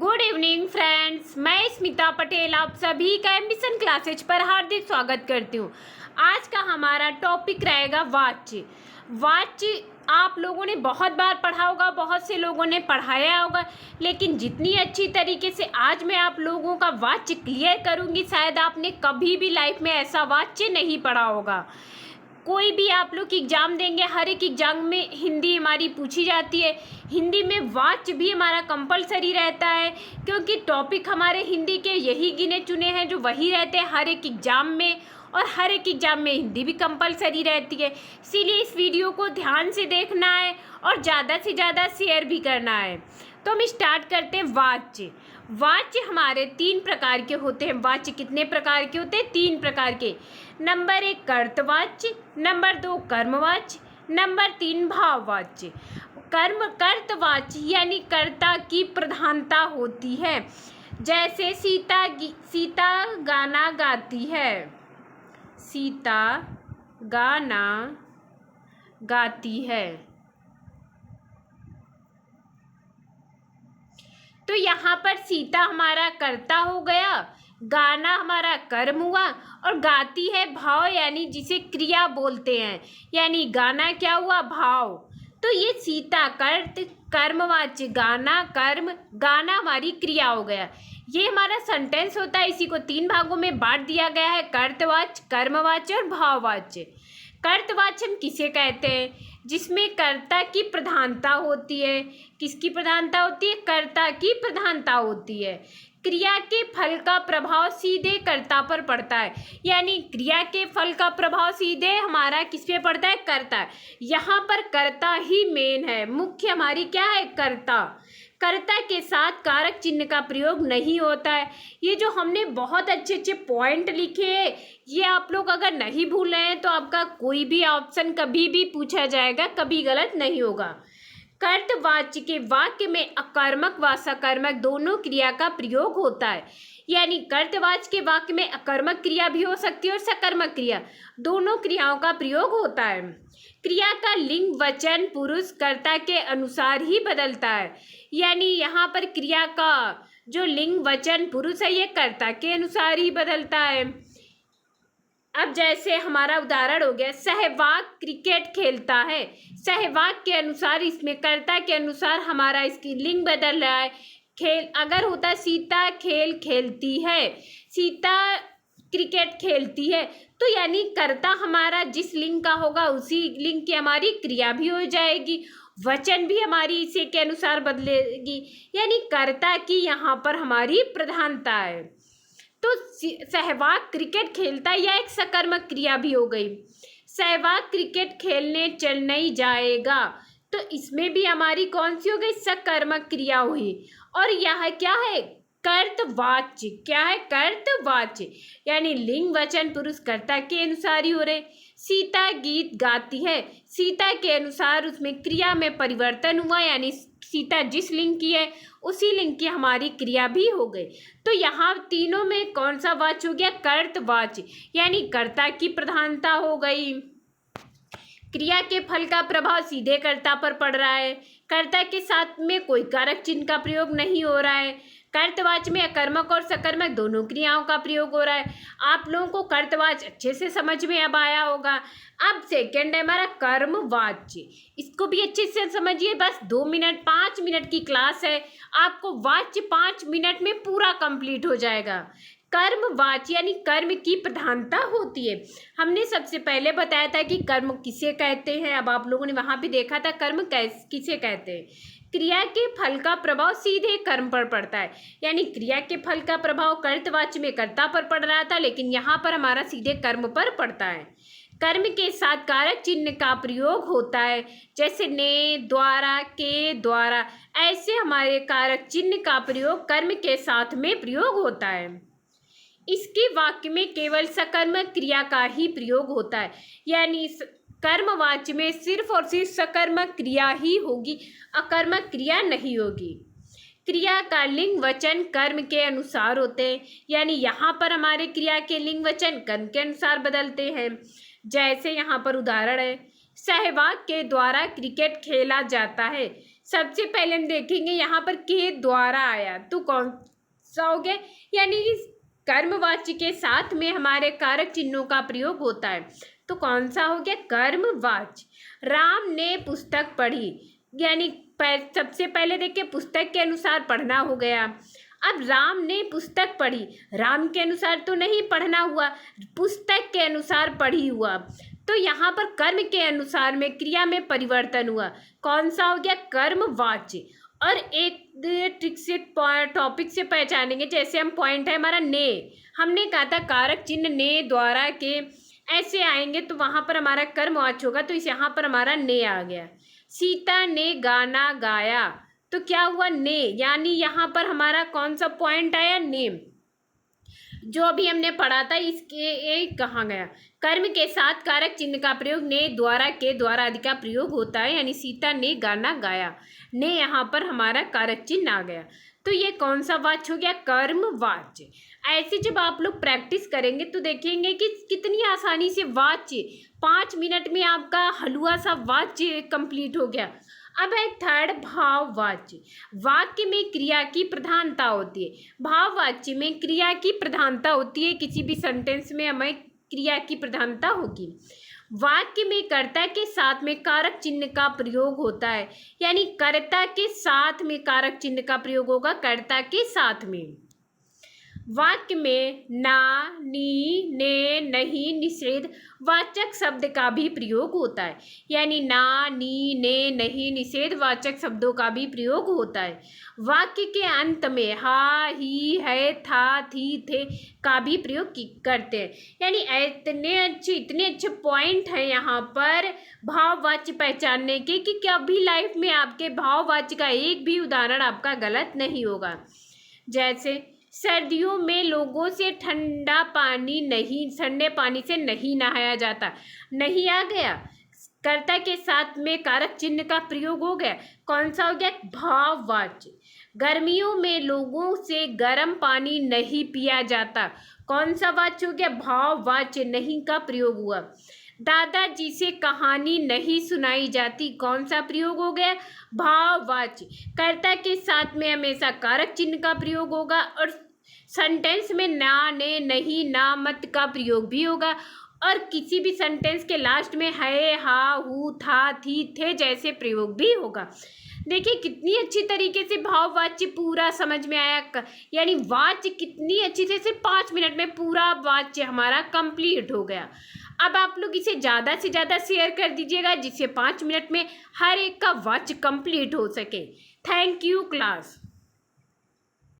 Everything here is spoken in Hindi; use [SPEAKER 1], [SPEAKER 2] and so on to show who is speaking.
[SPEAKER 1] गुड इवनिंग फ्रेंड्स, मैं स्मिता पटेल आप सभी का एम्बिशन क्लासेज पर हार्दिक स्वागत करती हूँ। आज का हमारा टॉपिक रहेगा वाच्य। वाच्य आप लोगों ने बहुत बार पढ़ा होगा, बहुत से लोगों ने पढ़ाया होगा, लेकिन जितनी अच्छी तरीके से आज मैं आप लोगों का वाच्य क्लियर करूँगी, शायद आपने कभी भी लाइफ में ऐसा वाच्य नहीं पढ़ा होगा। कोई भी आप लोग एग्ज़ाम देंगे, हर एक एग्ज़ाम में हिंदी हमारी पूछी जाती है। हिंदी में वाच्य भी हमारा कंपलसरी रहता है, क्योंकि टॉपिक हमारे हिंदी के यही गिने चुने हैं जो वही रहते हैं हर एक एग्ज़ाम में, और हर एक एग्ज़ाम में हिंदी भी कंपलसरी रहती है। इसीलिए इस वीडियो को ध्यान से देखना है और ज़्यादा से ज़्यादा शेयर भी करना है। तो हम स्टार्ट करते हैं। वाच्य वाच्य हमारे 3 प्रकार के होते हैं। वाच्य कितने प्रकार के होते हैं? 3 प्रकार के। नंबर 1 कर्तवाच्य, नंबर 2 कर्मवाच्य, नंबर 3 भाववाच्य। कर्तवाच्य यानी कर्ता की प्रधानता होती है। जैसे सीता गाना गाती है। सीता गाना गाती है, तो यहाँ पर सीता हमारा कर्ता हो गया, गाना हमारा कर्म हुआ, और गाती है भाव, यानी जिसे क्रिया बोलते हैं। यानी गाना क्या हुआ? भाव। तो ये सीता कर्त, कर्मवाच्य गाना कर्म, गाना हमारी क्रिया हो गया। ये हमारा सेंटेंस होता है। इसी को 3 भागों में बांट दिया गया है: कर्तवाच्य, कर्मवाच्य और भाववाच्य। कर्तवाच्य हम किसे कहते हैं? जिसमें कर्ता की प्रधानता होती है। किसकी प्रधानता होती है? कर्ता की प्रधानता होती है। क्रिया के फल का प्रभाव सीधे कर्ता पर पड़ता है। यानी क्रिया के फल का प्रभाव सीधे हमारा किस पे पड़ता है? कर्ता। यहाँ पर कर्ता ही मेन है, मुख्य हमारी क्या है? कर्ता। कर्ता के साथ कारक चिन्ह का प्रयोग नहीं होता है। ये जो हमने बहुत अच्छे अच्छे पॉइंट लिखे हैं, ये आप लोग अगर नहीं भूल रहे हैं तो आपका कोई भी ऑप्शन कभी भी पूछा जाएगा, कभी गलत नहीं होगा। कर्तवाच्य के वाक्य में अकर्मक व सकर्मक दोनों क्रिया का प्रयोग होता है। यानी कर्तवाच्य के वाक्य में अकर्मक क्रिया भी हो सकती है और सकर्मक क्रिया, दोनों क्रियाओं का प्रयोग होता है। क्रिया का लिंग वचन पुरुष कर्ता के अनुसार ही बदलता है। यानी यहाँ पर क्रिया का जो लिंग वचन पुरुष है, ये कर्ता के अनुसार ही बदलता है। अब जैसे हमारा उदाहरण हो गया, सहवाग क्रिकेट खेलता है। सहवाग के अनुसार इसमें कर्ता के अनुसार हमारा इसकी लिंग बदल रहा है। खेल अगर होता सीता खेल खेलती है, सीता क्रिकेट खेलती है, तो यानी कर्ता हमारा जिस लिंग का होगा उसी लिंग की हमारी क्रिया भी हो जाएगी, वचन भी हमारी इसी के अनुसार बदलेगी। यानी कर्ता की यहाँ पर हमारी प्रधानता है। तो सहवाग क्रिकेट खेलता, यह एक सकर्मक क्रिया भी हो गई। सहवाग क्रिकेट खेलने चल नहीं जाएगा, तो इसमें भी हमारी कौन सी हो गई? सकर्मक क्रिया हुई। और यह क्या है? कर्तवाच्य। क्या है? कर्तवाच्य। यानी लिंग वचन पुरुष कर्ता के अनुसार ही हो रहे। सीता गीत गाती है, सीता के अनुसार उसमें क्रिया में परिवर्तन हुआ, यानी सीता जिस लिंग की है उसी लिंग की हमारी क्रिया भी हो गई। तो यहाँ तीनों में कौन सा वाच्य हो गया? कर्तवाच्य। यानी कर्ता की प्रधानता हो गई, क्रिया के फल का प्रभाव सीधे कर्ता पर पड़ रहा है, कर्ता के साथ में कोई कारक चिन्ह का प्रयोग नहीं हो रहा है। कर्तवाच्य में अकर्मक और सकर्मक दोनों क्रियाओं का प्रयोग हो रहा है। आप लोगों को कर्तवाच्य अच्छे से समझ में अब आया होगा। अब सेकंड है हमारा कर्मवाच्य। इसको भी अच्छे से समझिए, बस 2 मिनट 5 मिनट की क्लास है, आपको वाच्य 5 मिनट में पूरा कंप्लीट हो जाएगा। कर्मवाच्य यानी कर्म की प्रधानता होती है। हमने सबसे पहले बताया था कि कर्म किसे कहते हैं। अब आप लोगों ने वहां भी देखा था कर्म किसे कहते हैं। क्रिया के फल का प्रभाव सीधे कर्म पर पड़ता है। यानी क्रिया के फल का प्रभाव कर्तवाच्य में कर्ता पर पड़ रहा था, लेकिन यहाँ पर हमारा सीधे कर्म पर पड़ता है। कर्म के साथ कारक चिन्ह का प्रयोग होता है, जैसे ने, द्वारा, के, द्वारा, ऐसे हमारे कारक चिन्ह का प्रयोग कर्म के साथ में प्रयोग होता है। इसके वाक्य में केवल सकर्मक क्रिया का ही प्रयोग होता है। यानी कर्मवाच्य में सिर्फ और सिर्फ सकर्मक क्रिया ही होगी, अकर्मक क्रिया नहीं होगी। क्रिया का लिंग वचन कर्म के अनुसार होते हैं। यानी यहाँ पर हमारे क्रिया के लिंग वचन कर्म के अनुसार बदलते हैं। जैसे यहाँ पर उदाहरण है, सहवाग के द्वारा क्रिकेट खेला जाता है। सबसे पहले हम देखेंगे यहाँ पर के द्वारा आया तो कौन सा हो गया, यानी इस कर्मवाच्य के साथ में हमारे कारक चिन्हों का प्रयोग होता है। तो कौन सा हो गया, कर्मवाच्य। राम ने पुस्तक पढ़ी, यानी सबसे पहले देखिए पुस्तक के अनुसार पढ़ना हो गया। अब राम ने पुस्तक पढ़ी, राम के अनुसार तो नहीं पढ़ना हुआ, पुस्तक के अनुसार पढ़ी हुआ। तो यहाँ पर कर्म के अनुसार में क्रिया में परिवर्तन हुआ। कौन सा हो गया, कर्मवाच्य। और एक ट्रिक से टॉपिक से पहचानेंगे, जैसे हम पॉइंट है हमारा ने, हमने कहा था कारक चिन्ह ने द्वारा के ऐसे आएंगे तो वहाँ पर हमारा कर्मवाच्य होगा, तो इस यहाँ पर हमारा ने आ गया। सीता ने गाना गाया, तो क्या हुआ, ने, यानी यहाँ पर हमारा कौन सा पॉइंट आया, ने। जो अभी हमने पढ़ा था इसके कहाँ गया, कर्म के साथ कारक चिन्ह का प्रयोग ने द्वारा के द्वारा आदि का प्रयोग होता है, यानी सीता ने गाना गाया, ने यहाँ पर हमारा कारक चिन्ह आ गया। तो ये कौन सा वाच्य हो गया, कर्म वाच्य। ऐसे जब आप लोग प्रैक्टिस करेंगे तो देखेंगे कि कितनी आसानी से वाच्य 5 मिनट में आपका हलवा सा वाच्य कंप्लीट हो गया। अब है थर्ड, भाववाच्य। वाक्य में क्रिया की प्रधानता होती है, भाववाच्य में क्रिया की प्रधानता होती है। किसी भी सेंटेंस में हमें क्रिया की प्रधानता होगी। वाक्य में कर्ता के साथ में कारक चिन्ह का प्रयोग होता है, यानी कर्ता के साथ में कारक चिन्ह का प्रयोग होगा, कर्ता के साथ में। वाक्य में ना, नी, ने, नहीं, निषेध वाचक शब्द का भी प्रयोग होता है, यानी ना, नी, ने, नहीं, निषेध वाचक शब्दों का भी प्रयोग होता है। वाक्य के अंत में हा, ही, है, था, थी, थे का भी प्रयोग करते हैं। यानी इतने अच्छे पॉइंट हैं यहाँ पर भाववाच्य पहचानने के कि कभी लाइफ में आपके भाववाच्य का एक भी उदाहरण आपका गलत नहीं होगा। जैसे सर्दियों में लोगों से ठंडे पानी से नहीं नहाया जाता, नहीं आ गया, कर्ता के साथ में कारक चिन्ह का प्रयोग हो गया। कौन सा हो गया, भाववाच्य। गर्मियों में लोगों से गर्म पानी नहीं पिया जाता, कौन सा वाच्य हो गया, भाववाच्य, नहीं का प्रयोग हुआ। दादाजी से कहानी नहीं सुनाई जाती, कौन सा प्रयोग हो गया, भाववाच्य। कर्ता के साथ में हमेशा कारक चिन्ह का प्रयोग होगा और सेंटेंस में ना, ने, नहीं, ना, मत का प्रयोग भी होगा। और किसी भी सेंटेंस के लास्ट में है, हा, हु, था, थी, थे जैसे प्रयोग भी होगा। देखिए कितनी अच्छी तरीके से भाववाच्य पूरा समझ में आया, यानी वाच्य कितनी अच्छी से 5 मिनट में पूरा वाच्य हमारा कंप्लीट हो गया। अब आप लोग इसे ज़्यादा से ज़्यादा शेयर कर दीजिएगा, जिससे 5 मिनट में हर एक का वाच्य कंप्लीट हो सके। Thank you class.